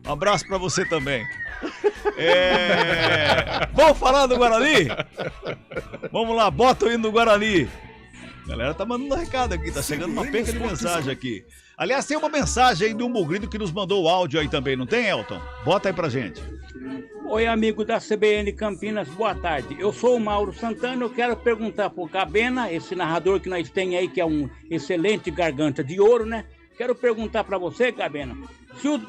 Um abraço pra você também. Vamos falar do Guarani? Vamos lá, bota o hino do Guarani. A galera tá mandando um recado aqui, tá chegando uma penca de mensagem aqui. Aliás, tem uma mensagem aí do Mugrido que nos mandou o áudio aí também, não tem, Elton? Bota aí pra gente. Oi, amigo da CBN Campinas, boa tarde. Eu sou o Mauro Santana, eu quero perguntar pro Gabena, esse narrador que nós tem aí, que é um excelente garganta de ouro, né? Quero perguntar pra você, Gabena, se o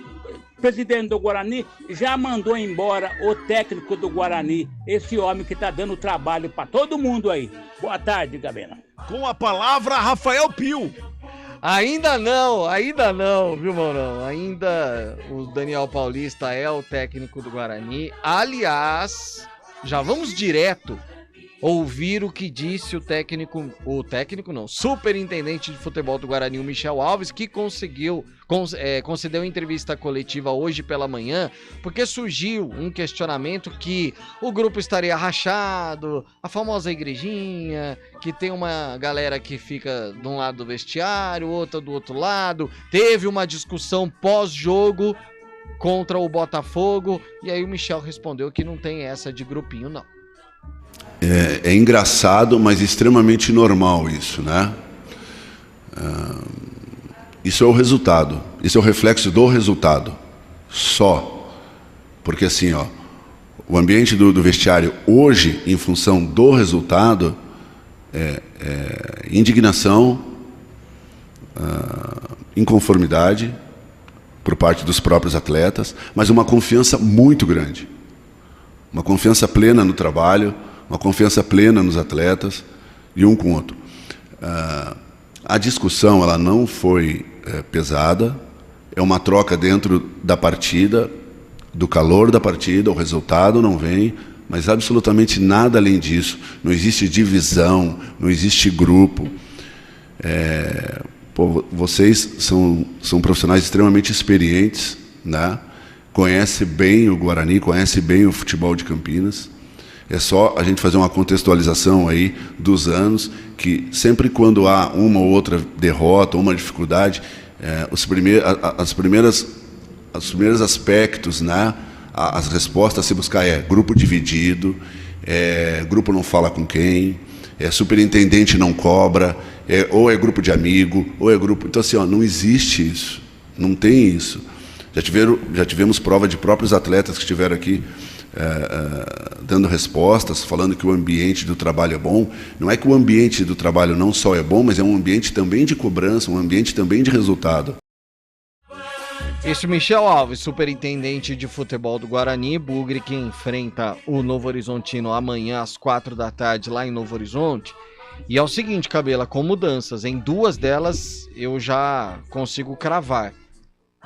presidente do Guarani já mandou embora o técnico do Guarani, esse homem que tá dando trabalho pra todo mundo aí. Boa tarde, Gabena. Com a palavra, Rafael Pio. Ainda não, viu, Maurão? Ainda o Daniel Paulista é o técnico do Guarani. Aliás, já vamos direto ouvir o que disse superintendente de futebol do Guarani, o Michel Alves, que concedeu entrevista coletiva hoje pela manhã, porque surgiu um questionamento que o grupo estaria rachado, a famosa igrejinha, que tem uma galera que fica de um lado do vestiário, outra do outro lado, teve uma discussão pós-jogo contra o Botafogo, e aí o Michel respondeu que não tem essa de grupinho, não. É engraçado, mas extremamente normal isso, né? Isso é o resultado, isso é o reflexo do resultado, só. Porque assim, ó, o ambiente do vestiário hoje, em função do resultado, é indignação, inconformidade por parte dos próprios atletas, mas uma confiança muito grande, uma confiança plena no trabalho, uma confiança plena nos atletas e um com o outro. A discussão ela não foi pesada, é uma troca dentro da partida, do calor da partida, o resultado não vem, mas absolutamente nada além disso. Não existe divisão, não existe grupo. Vocês são profissionais extremamente experientes, né? Conhecem bem o Guarani, conhecem bem o futebol de Campinas. É só a gente fazer uma contextualização aí dos anos, que sempre quando há uma ou outra derrota, uma dificuldade, os primeiros aspectos, né, as respostas a se buscar grupo dividido, grupo não fala com quem, superintendente não cobra, ou é grupo de amigo, ou é grupo... Então, assim, ó, não existe isso, não tem isso. Já tivemos prova de próprios atletas que estiveram aqui, dando respostas, falando que o ambiente do trabalho é bom. Não é que o ambiente do trabalho não só é bom, mas é um ambiente também de cobrança, um ambiente também de resultado. Este Michel Alves, superintendente de futebol do Guarani, Bugre, que enfrenta o Novo Horizontino amanhã às 16h lá em Novo Horizonte. E é o seguinte, Cabela, com mudanças, em 2 delas eu já consigo cravar.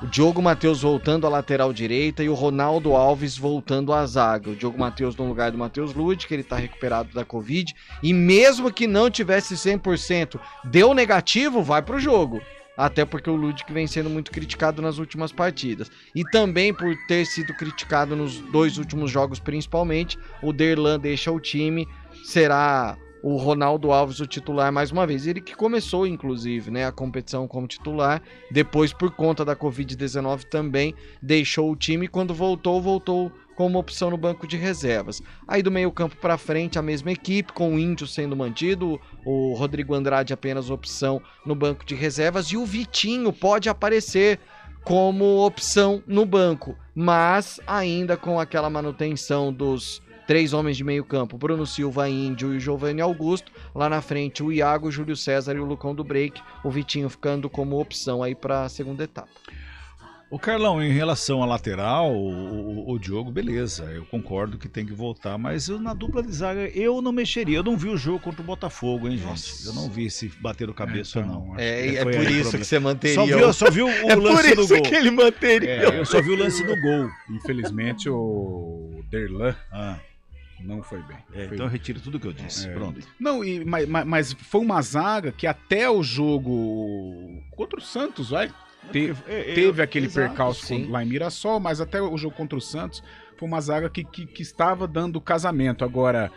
O Diogo Matheus voltando à lateral direita e o Ronaldo Alves voltando à zaga. O Diogo Matheus no lugar do Matheus Lud, que ele está recuperado da Covid. E mesmo que não tivesse 100%, deu negativo, vai para o jogo. Até porque o Lud vem sendo muito criticado nas últimas partidas. E também por ter sido criticado nos 2 últimos jogos principalmente, o Derlan deixa o time, será... o Ronaldo Alves, o titular, mais uma vez. Ele que começou, inclusive, né, a competição como titular. Depois, por conta da Covid-19, também deixou o time. Quando voltou como opção no banco de reservas. Aí do meio campo para frente, a mesma equipe, com o Índio sendo mantido. O Rodrigo Andrade apenas opção no banco de reservas. E o Vitinho pode aparecer como opção no banco. Mas ainda com aquela manutenção dos... 3 homens de meio campo, Bruno Silva, Índio e Giovanni Augusto. Lá na frente, o Iago, o Júlio César e o Lucão do Break. O Vitinho ficando como opção aí para a segunda etapa. O Carlão, em relação à lateral, o Diogo, beleza, eu concordo que tem que voltar, mas na dupla de zaga eu não mexeria. Eu não vi o jogo contra o Botafogo, hein, gente? Nossa. Eu não vi se bater o cabeça ou não. É por isso que você manteria. Só viu o lance do gol. É por isso que ele manteria. Eu só vi o lance do gol. Infelizmente, o Derlan... não foi bem. Então eu retiro tudo que eu disse. Pronto. Não, mas foi uma zaga que até o jogo contra o Santos, teve aquele percalço lá em Mirassol, mas até o jogo contra o Santos foi uma zaga que estava dando casamento. Agora,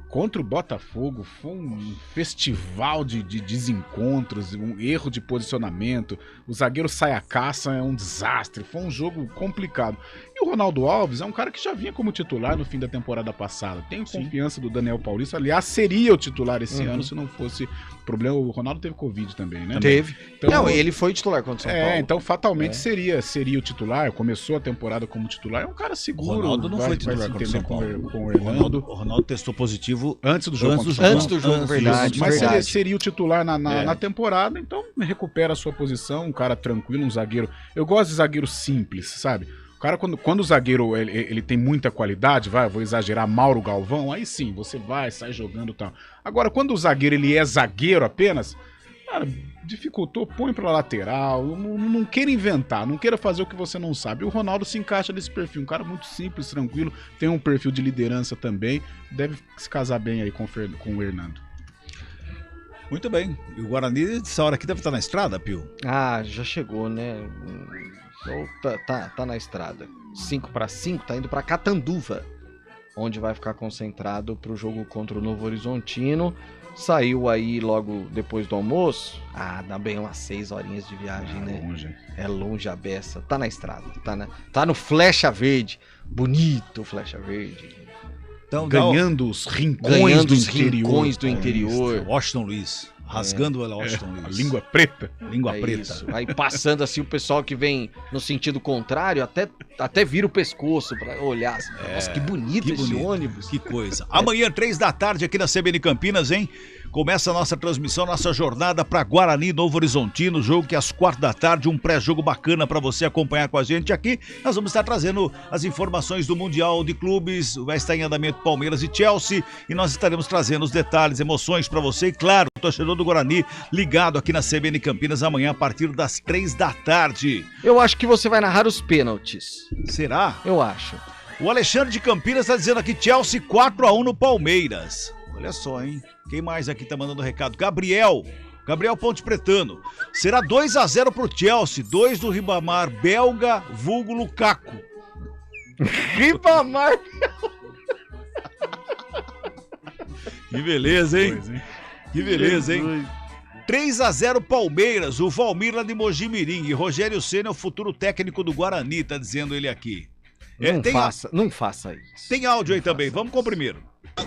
Contra o Botafogo, foi um festival de desencontros, um erro de posicionamento. O zagueiro sai à caça, é um desastre. Foi um jogo complicado. E o Ronaldo Alves é um cara que já vinha como titular no fim da temporada passada. Tenho confiança do Daniel Paulista. Aliás, seria o titular esse ano se não fosse problema. O Ronaldo teve Covid também, né? Teve. Então, não, ele foi titular contra o São Paulo. Então fatalmente seria o titular. Começou a temporada como titular. É um cara seguro. O Ronaldo não foi titular contra o São Paulo. Com o Hernando. O Ronaldo testou positivo antes do jogo. Antes do jogo, verdade. Mas seria o titular na temporada, então recupera a sua posição. Um cara tranquilo, um zagueiro. Eu gosto de zagueiro simples, sabe? O cara, quando o zagueiro ele tem muita qualidade, vou exagerar, Mauro Galvão, aí sim, você sai jogando e tal. Agora, quando o zagueiro ele é zagueiro apenas, cara, dificultou, põe pra lateral, não queira inventar, não queira fazer o que você não sabe. O Ronaldo se encaixa nesse perfil, um cara muito simples, tranquilo, tem um perfil de liderança também, deve se casar bem aí com o Hernando. Muito bem. E o Guarani, essa hora aqui, deve estar na estrada, Pio? Ah, já chegou, né? Tá na estrada. 5-5, tá indo pra Catanduva, onde vai ficar concentrado pro jogo contra o Novo Horizontino. Saiu aí logo depois do almoço. Dá bem umas 6 horinhas de viagem, né? Longe. É longe a beça. Tá na estrada, tá no Flecha Verde. Bonito Flecha Verde. Então, ganhando os rincões do interior. Washington Luiz. Rasgando ela, Washington Luiz. A língua preta. Língua preta. Isso. Aí passando assim, o pessoal que vem no sentido contrário até vira o pescoço pra olhar. Assim, nossa, que bonito esse ônibus. Que coisa. Amanhã, 3 da tarde, aqui na CBN Campinas, hein? Começa a nossa transmissão, nossa jornada para Guarani, Novo Horizontino, jogo que às 4 da tarde, um pré-jogo bacana para você acompanhar com a gente aqui. Nós vamos estar trazendo as informações do Mundial de Clubes, vai estar em andamento Palmeiras e Chelsea, e nós estaremos trazendo os detalhes, emoções para você, e claro, o torcedor do Guarani ligado aqui na CBN Campinas amanhã a partir das 3 da tarde. Eu acho que você vai narrar os pênaltis. Será? Eu acho. O Alexandre de Campinas está dizendo aqui, Chelsea 4-1 no Palmeiras. Olha só, hein? Quem mais aqui tá mandando recado? Gabriel Ponte Pretano. Será 2-0 pro Chelsea. 2 do Ribamar belga, vulgo Lukaku. Ribamar. Que beleza, hein? Que beleza, hein? 3-0 Palmeiras. O Valmir lá de Mojimirim. E Rogério Ceni é o futuro técnico do Guarani, tá dizendo ele aqui. Não faça isso. Tem áudio aí também. Vamos com o primeiro.